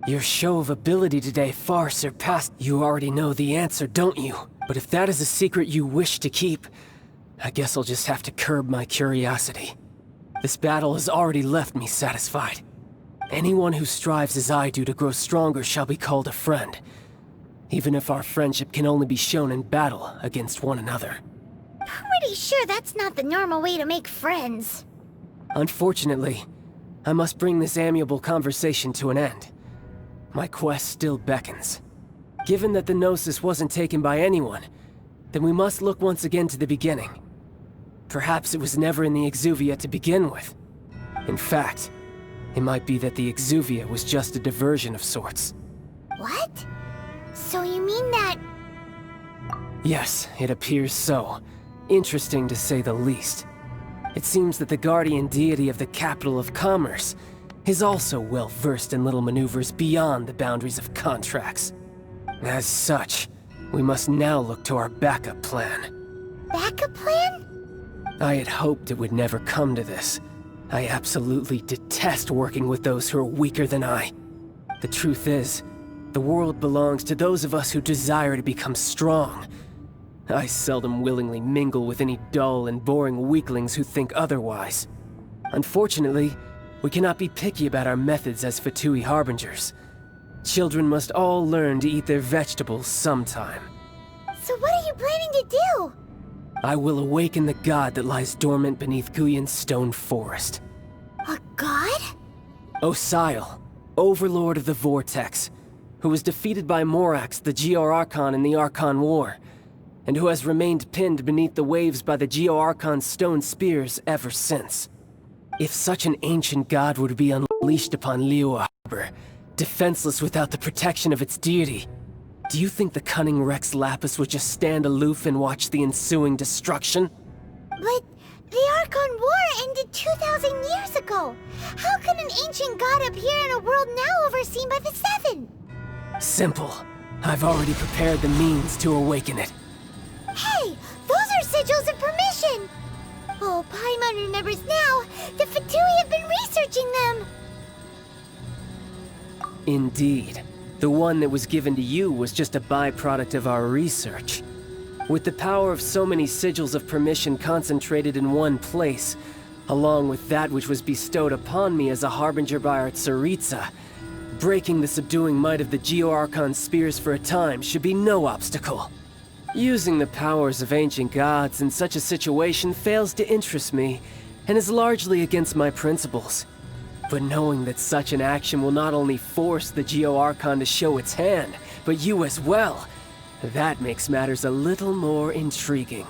Your show of ability today far surpassed. You already know the answer, don't you? But if that is a secret you wish to keep, I guess I'll just have to curb my curiosity. This battle has already left me satisfied. Anyone who strives as I do to grow stronger shall be called a friend, even if our friendship can only be shown in battle against one another. Pretty sure that's not the normal way to make friends. Unfortunately, I must bring this amiable conversation to an end. My quest still beckons. Given that the Gnosis wasn't taken by anyone, then we must look once again to the beginning. Perhaps it was never in the Exuvia to begin with. In fact, it might be that the Exuvia was just a diversion of sorts. What? So you mean that... Yes, it appears so. Interesting to say the least. It seems that the guardian deity of the capital of commerce is also well versed in little maneuvers beyond the boundaries of contracts. As such, we must now look to our backup plan. Backup plan? I had hoped it would never come to this. I absolutely detest working with those who are weaker than I. The truth is, the world belongs to those of us who desire to become strong. I seldom willingly mingle with any dull and boring weaklings who think otherwise. Unfortunately, we cannot be picky about our methods as Fatui Harbingers. Children must all learn to eat their vegetables sometime. So what are you planning to do? I will awaken the god that lies dormant beneath Guyon's stone forest. A god? Osial, overlord of the Vortex, who was defeated by Morax, the Geo-Archon in the Archon War, and who has remained pinned beneath the waves by the Geo-Archon's stone spears ever since. If such an ancient god were to be unleashed upon Liyue Harbor, defenseless without the protection of its deity, do you think the cunning Rex Lapis would just stand aloof and watch the ensuing destruction? But the Archon War ended 2,000 years ago. How can an ancient god appear in a world now overseen by the Seven? Simple. I've already prepared the means to awaken it. Hey, those are sigils of permission! Oh, Paimon remembers now. The Fatui have been researching them. Indeed. The one that was given to you was just a byproduct of our research. With the power of so many sigils of permission concentrated in one place, along with that which was bestowed upon me as a harbinger by our Tsaritsa, breaking the subduing might of the Geo-Archon spears for a time should be no obstacle. Using the powers of ancient gods in such a situation fails to interest me, and is largely against my principles. But knowing that such an action will not only force the Geo-Archon to show its hand, but you as well, that makes matters a little more intriguing.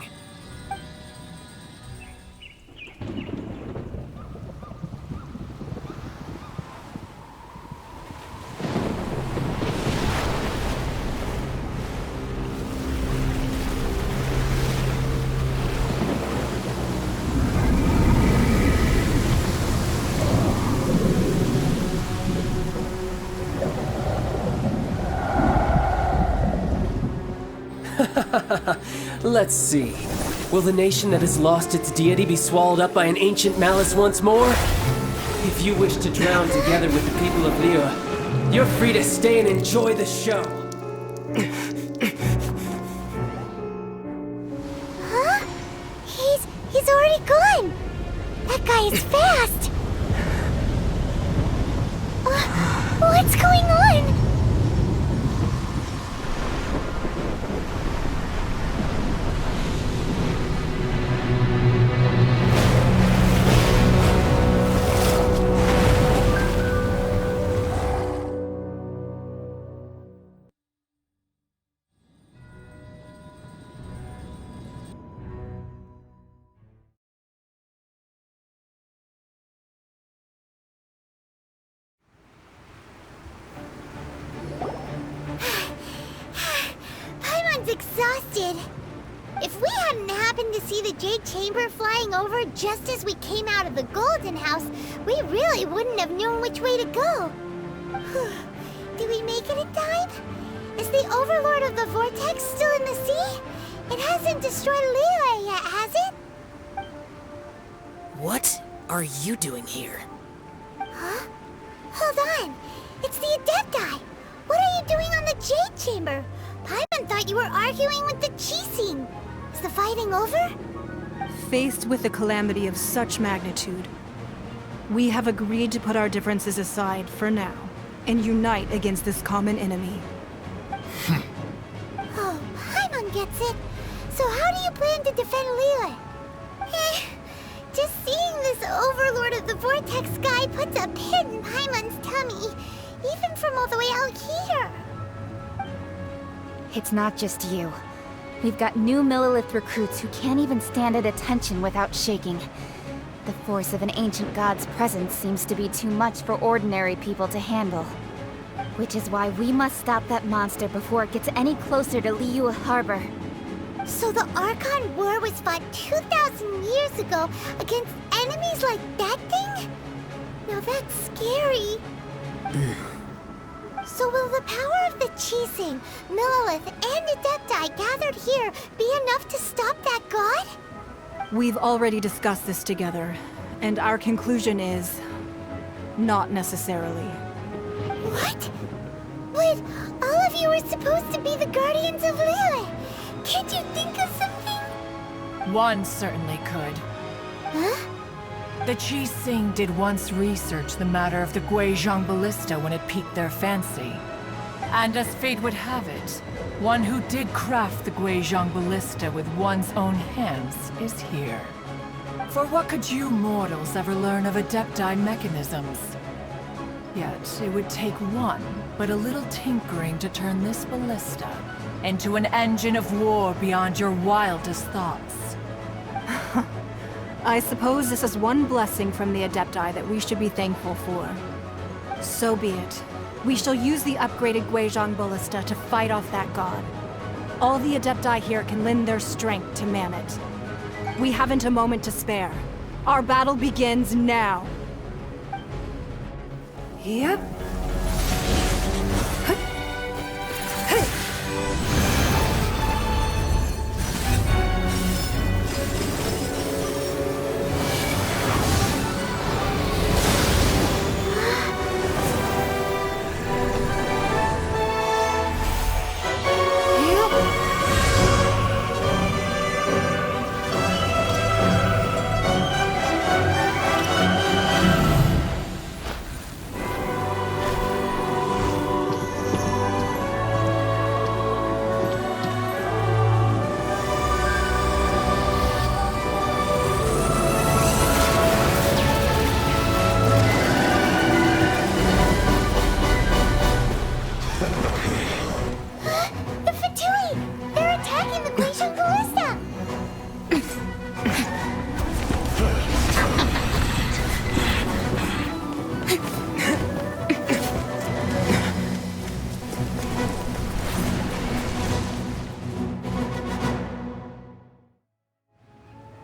Let's see. Will the nation that has lost its deity be swallowed up by an ancient malice once more? If you wish to drown together with the people of Liyue, you're free to stay and enjoy the show. Huh? He's already gone. That guy is fast. What's going on? Exhausted. If we hadn't happened to see the Jade Chamber flying over just as we came out of the Golden House, we really wouldn't have known which way to go. Did we make it in time? Is the Overlord of the Vortex still in the sea? It hasn't destroyed Liyue yet, has it? What are you doing here? Huh? Hold on. It's the Adept Eye. that you were arguing with the Chising. Is the fighting over? Faced with a calamity of such magnitude, we have agreed to put our differences aside for now and unite against this common enemy. Oh, Paimon gets it. So how do you plan to defend Liyue? Just seeing this overlord of the Vortex guy puts a pit in Paimon's tummy, even from all the way out here. It's not just you. We've got new Millilith recruits who can't even stand at attention without shaking. The force of an ancient god's presence seems to be too much for ordinary people to handle. Which is why we must stop that monster before it gets any closer to Liyue Harbor. So the Archon War was fought 2,000 years ago against enemies like that thing? Now that's scary. So will the power of the Chising, Millilith, and Adepti gathered here be enough to stop that god? We've already discussed this together, and our conclusion is... not necessarily. What? But all of you were supposed to be the guardians of Liyue. Can't you think of something? One certainly could. Huh? The Chising did once research the matter of the Guizhong Ballista when it piqued their fancy. And as fate would have it, one who did craft the Guizhong Ballista with one's own hands is here. For what could you mortals ever learn of Adepti mechanisms? Yet, it would take one, but a little tinkering to turn this ballista into an engine of war beyond your wildest thoughts. I suppose this is one blessing from the Adepti that we should be thankful for. So be it. We shall use the upgraded Guizhong Ballista to fight off that god. All the Adepti here can lend their strength to man it. We haven't a moment to spare. Our battle begins now. Yep.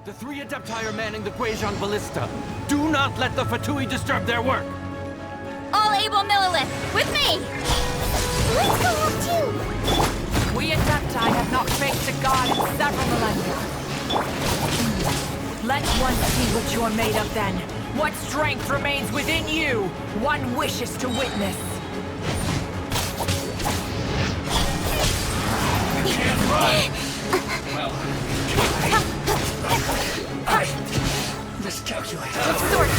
The three Adepti are manning the Guizhong Ballista. Do not let the Fatui disturb their work! All able Millilith, with me! Let's go up too! We Adepti have not faced a god in several millennia. Let one see what you're made of then. What strength remains within you, one wishes to witness. You can't run! Well... I miscalculated. Sword,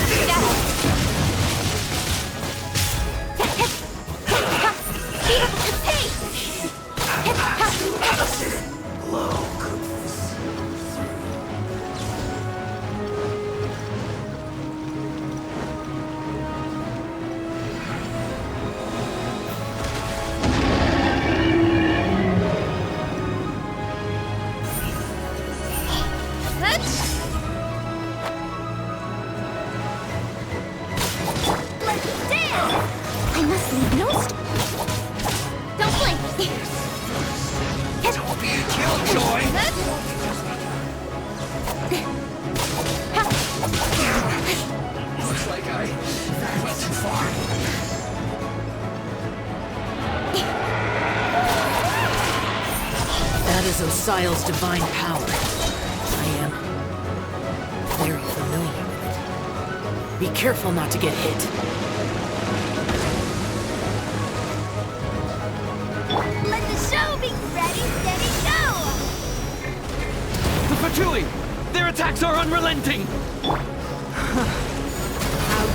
Osial's divine power. I am very familiar with it. Be careful not to get hit. Let the show be ready, steady, Fatui! Their attacks are unrelenting! How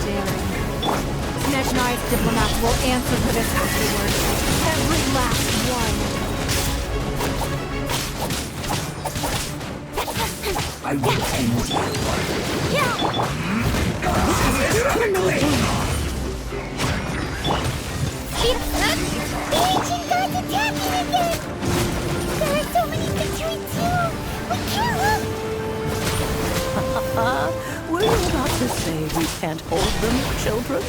daring. Snezhnai's diplomats will answer for this afterward. Every last one. I will end you. The ancient god's attacking again! There are so many Fatui too! We can't look! Were you about to say we can't hold them, children?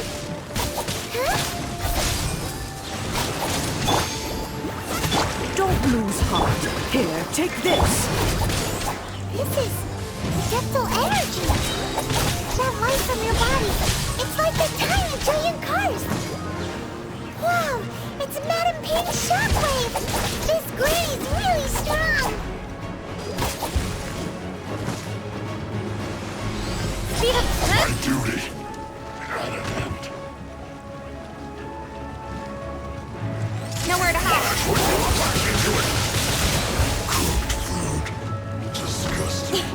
Don't lose heart. Here, take this. This is adeptal energy! That light from your body, it's like the tiny giant cars! Wow! It's Madame Pin's shockwave! This gray is really strong! Speed up! My duty at an end. Nowhere to hide! Back into it. Cooked food. Disgusting.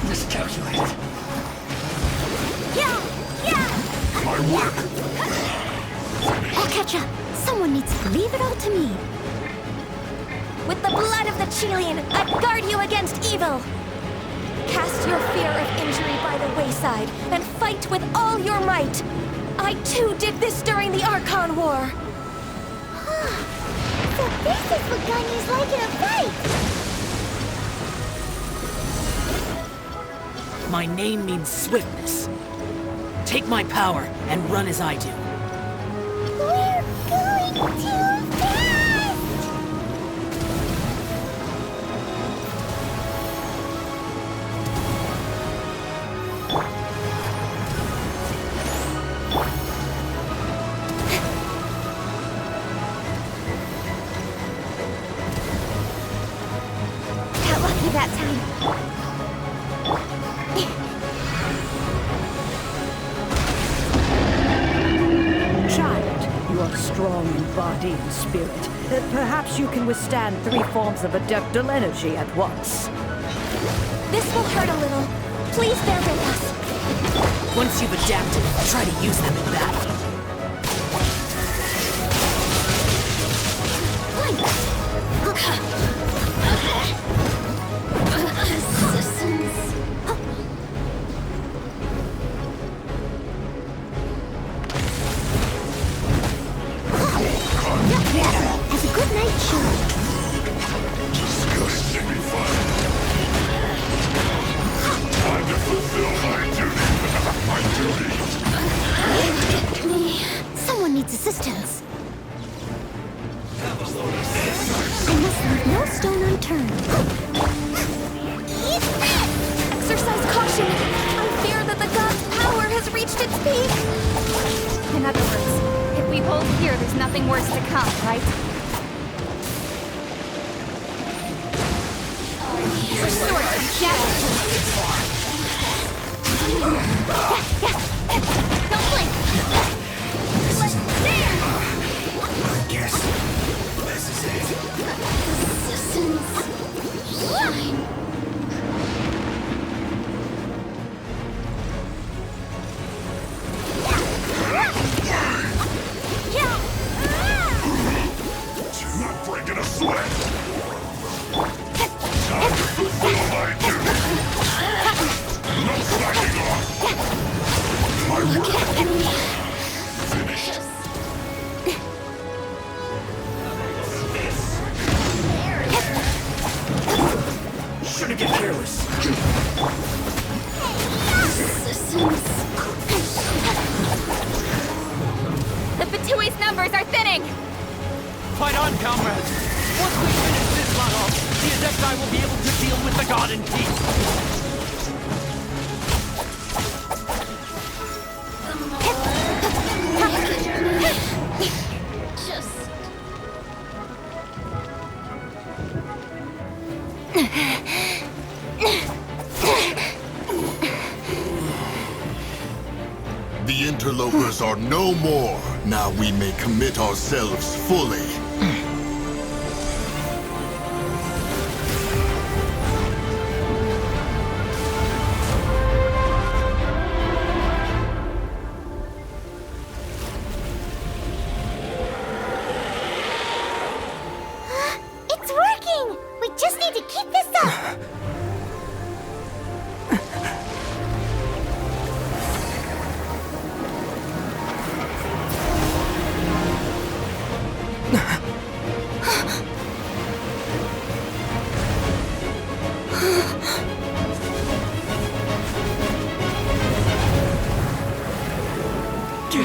Miscalculated. My work. I'll catch up. Someone needs to leave it all to me. With the blood of the Chilean, I guard you against evil. Cast your fear of injury by the wayside and fight with all your might. I too did this during the Archon War. So this is what Ganyu's like in a fight. My name means swiftness. Take my power and run as I do. We're going too fast! Got lucky that time. Child, you are strong in body and spirit. Perhaps you can withstand 3 forms of adeptal energy at once. This will hurt a little. Please bear with us. Once you've adapted, try to use them in battle. Has a good night, sure. Disgusting fun. Time to fulfill my duty. Someone needs assistance. I must leave no stone unturned. Exercise caution. I fear that the god's power has reached its peak. In other words, if we hold here, there's nothing worse to come, right? Your sword from shadow. Don't blink. Let's there. I guess this is it. Resistance. Not breaking a sweat. Time to fulfill my duty. No slacking off. My work finished. Shouldn't get careless. The Fatui's numbers are thinning! Fight on, comrades! Once we finish this battle, the Adepti will be able to deal with the god in peace! The interlopers are no more. Now we may commit ourselves fully. Be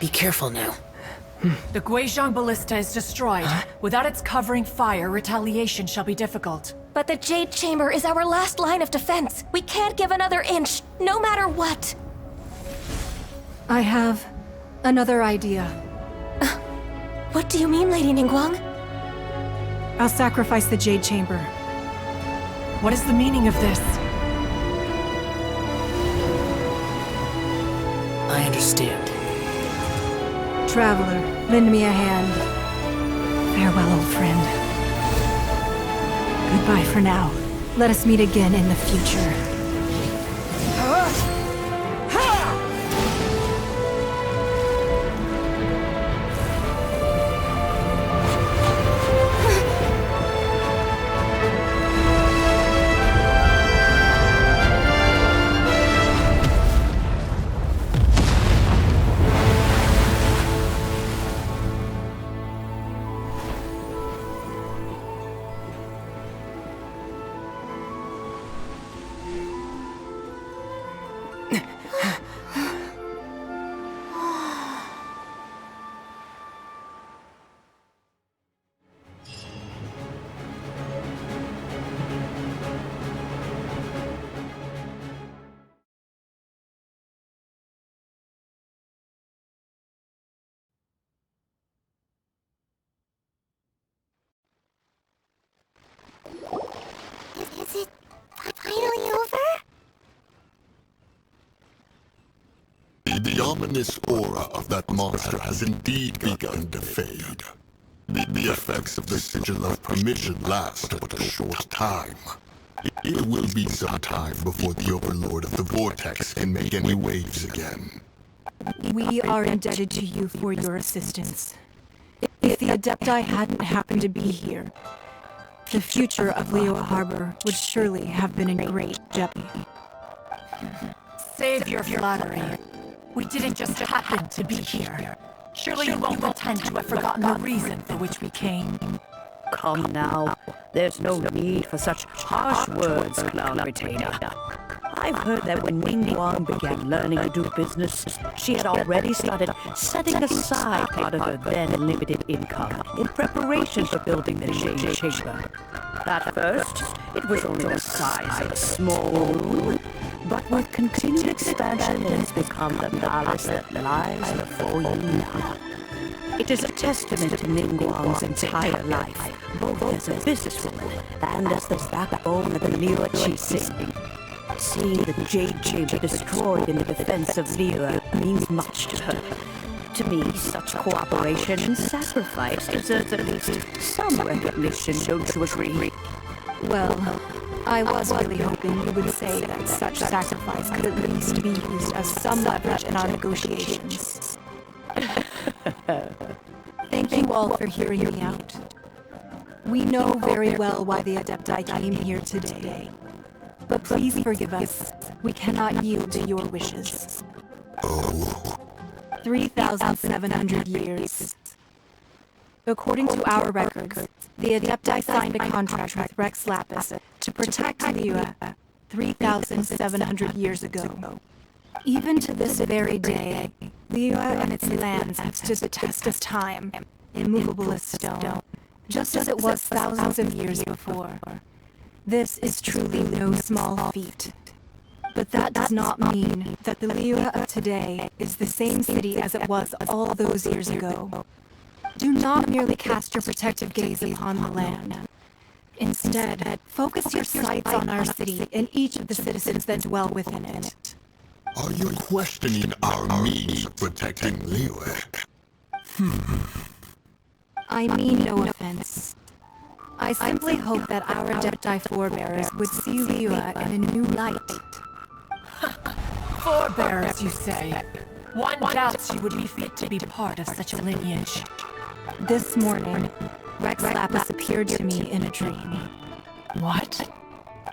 careful now. The Guizhong Ballista is destroyed. Without its covering fire, retaliation shall be difficult. But the Jade Chamber is our last line of defense. We can't give another inch, no matter what. I have another idea. What do you mean, Lady Ningguang? I'll sacrifice the Jade Chamber. What is the meaning of this? I understand. Traveler, lend me a hand. Farewell, old friend. Goodbye for now. Let us meet again in the future. Is it finally over? The ominous aura of that monster has indeed begun to fade. The effects of the sigil of permission last but a short time. It will be some time before the Overlord of the Vortex can make any waves again. We are indebted to you for your assistance. If the Adepti hadn't happened to be here, the future of Liyue Harbor would surely have been in great jeopardy. Save your flattery. We didn't just happen to be here. Surely you won't pretend to have forgotten the reason for which we came. Come now. There's no need for such harsh words, Clown Retainer. I've heard that when Ningguang began learning to do business, she had already started setting aside part of her then limited income in preparation for building the Jade Chamber. At first, it was only the size of a small room, but with continued expansion, it has become the palace that lies before you now. It is a testament to Ningguang's entire life, both as a businesswoman and as the backbone of the Liyue Qixing. Seeing the Jade Chamber destroyed in the defense of Liyue means much to her. To me, such cooperation and sacrifice deserves at least some recognition, don't you agree? Well, I was really hoping you would say that such sacrifice could at least be used as some leverage in our negotiations. Thank you all for hearing me out. We know very well why the Adepti came here today. But please forgive us. We cannot yield to your wishes. 3,700 years. According to our records, the Adepti signed a contract with Rex Lapis to protect Liyue 3,700 years ago. Even to this very day, Liyue and its lands have stood the test of time, immovable as stone, just as it was thousands of years before. This is truly no small feat. But that does not mean that the Liyue of today is the same city as it was all those years ago. Do not merely cast your protective gaze upon the land. Instead, focus your sights on our city and each of the citizens that dwell within it. Are you questioning our means of protecting Liyue? I mean no offense. I simply hope that our Adepti forebears would see Liyue in a new light. Forebearers, you say? One doubts you would be fit to be part of such a lineage. This morning, Rex Lapis appeared to me in a dream. What?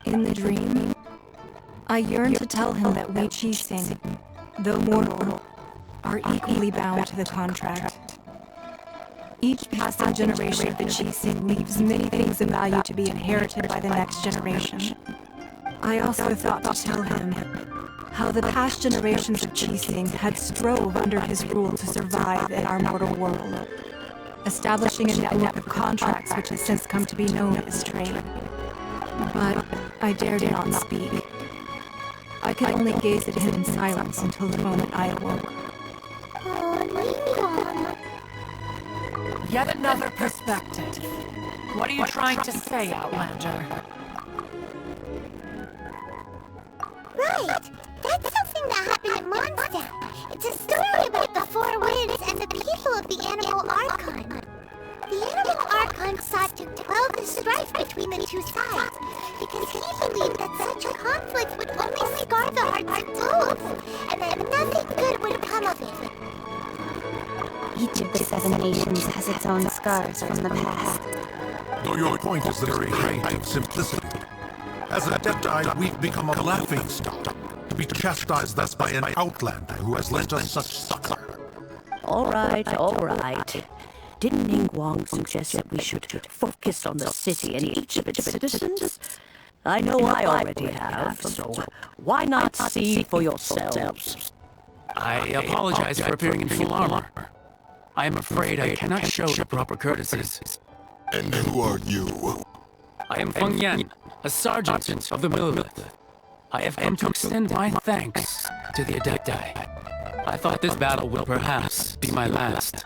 In the dream, I yearned to tell him that we Qixing, though mortal, are equally bound to the contract. Each passing generation of the Qixing leaves many things of value to be inherited by the next generation. I also thought to tell him how the past generations of Qixing had strove under his rule to survive in our mortal world, establishing a network of contracts which has since come to be known as trade. But I dared not speak. I could only gaze at him in silence until the moment I awoke. Yet another perspective. What are you trying to say, Outlander? Right! That's something that happened at Mondstadt. It's a story about the Four Winds and the people of the Animal Archon. The Animal Archon sought to quell the strife between the two sides, because he believed that such conflict would only scar the hearts of both, and that nothing good would come of it. Each of the 7 nations has its own scars from the past. Though your point is the very height of simplicity. As Adepti, we've become a laughingstock, to be chastised thus by an outlander who has lent us such succor. All right. Didn't Ningguang suggest that we should focus on the city and each of its citizens? I know I already have, so why not see for yourselves? I apologize for appearing in full armor. I am afraid I cannot show the proper courtesies. And who are you? I am Feng Yan, a sergeant of the Millilith. I have come to extend my thanks to the Adepti. I thought this battle will perhaps be my last.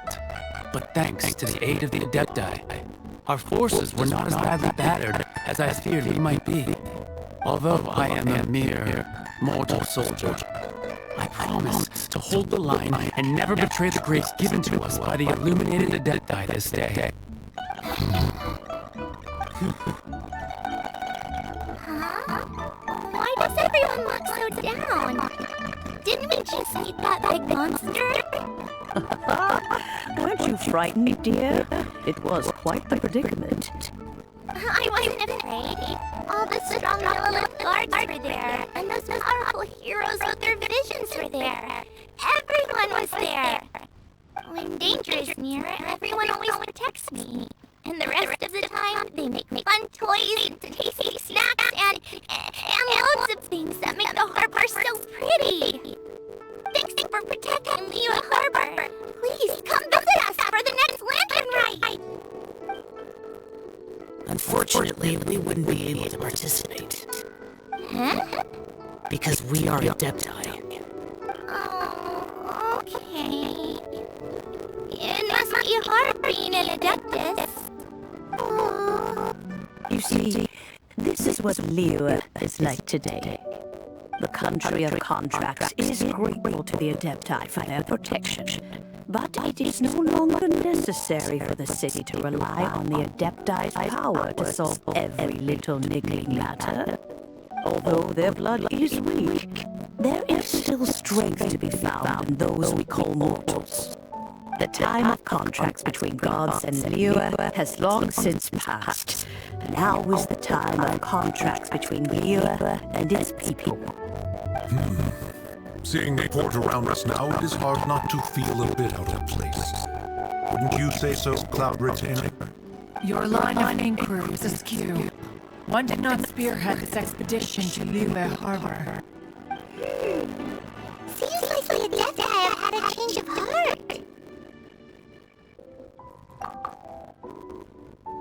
But thanks to the aid of the Adepti, our forces were not as badly battered as I feared we might be. Although I am a mere mortal soldier, I promise to hold the line and never betray the grace given to us by the illuminated Adepti this day. Why does everyone look so down? Didn't we just meet that big monster? Weren't you frightened, dear? It was quite the predicament. I wasn't afraid. All the strong Millilith guards were there, and those powerful heroes with their visions were there. Everyone was there. When danger is near, everyone always protects me. And the rest of the time, they make fun toys and tasty snacks and loads of things that make the harbor so pretty. Thanks for protecting Liyue Harbor. Please come visit us for the next lantern ride. Unfortunately, we wouldn't be able to participate. Huh? Because we are Adepti. Oh, okay. It must be hard being an Adeptus. You see, this is what Liyue is like today. The country of contracts is grateful to the Adepti for their protection, but it is no longer necessary for the city to rely on the Adepti's power to solve every little niggling matter. Although their blood is weak, there is still strength to be found in those we call mortals. The time of contracts between gods and Liyue has long since passed. Now is the time of contracts between Liyue and its people. Seeing the port around us now, it is hard not to feel a bit out of place. Wouldn't you say so, Cloud Retainer? Your line of inquiry is askew. One did not spearhead this expedition to Liyue Harbor. Seems like the Adepti have had a change of heart.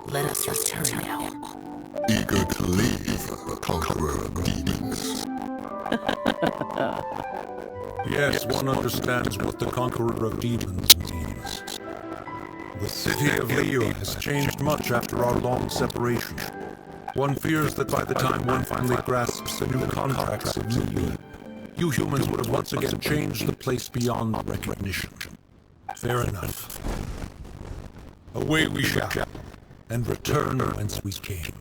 Let us return now. Eager to leave, conqueror of demons. Yes, one understands what the Conqueror of Demons means. The city of Liyue has changed much after our long separation. One fears that by the time one finally grasps the new contracts of Liyue, you humans would have once again changed the place beyond recognition. Fair enough. Away we shall, and return whence we came.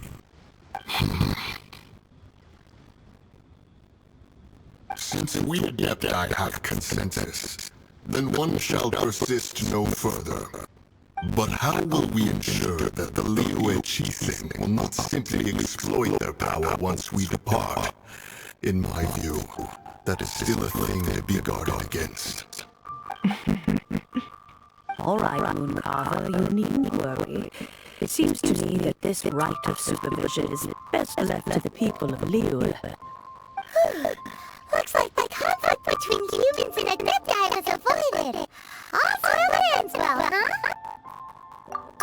Since we Adepti have consensus, then one shall persist no further. But how will we ensure that the Liyue Qixing will not simply exploit their power once we depart? In my view, that is still a thing to be guarded against. All right, Mooncarver, you needn't worry. It seems to me that this right of supervision is best left to the people of Liyue. Looks like the conflict between humans and Adepti was avoided. All still ends well, huh?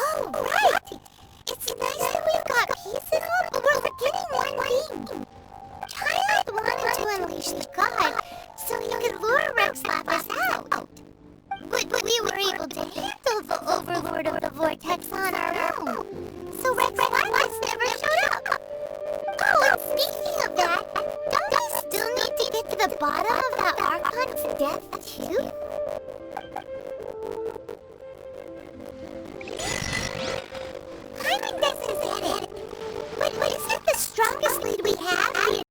Oh, right! It's nice that we've got peace and all, but we're forgetting one thing. Child wanted to unleash the god, so he could lure Rex Lapis out. But we were able to handle the Overlord of the Vortex on our own. So Rex Lapis never showed up. Oh, and speaking of that, don't we still need to get to the bottom of that Archon's death, too? Paimon doesn't get it. But isn't the strongest leader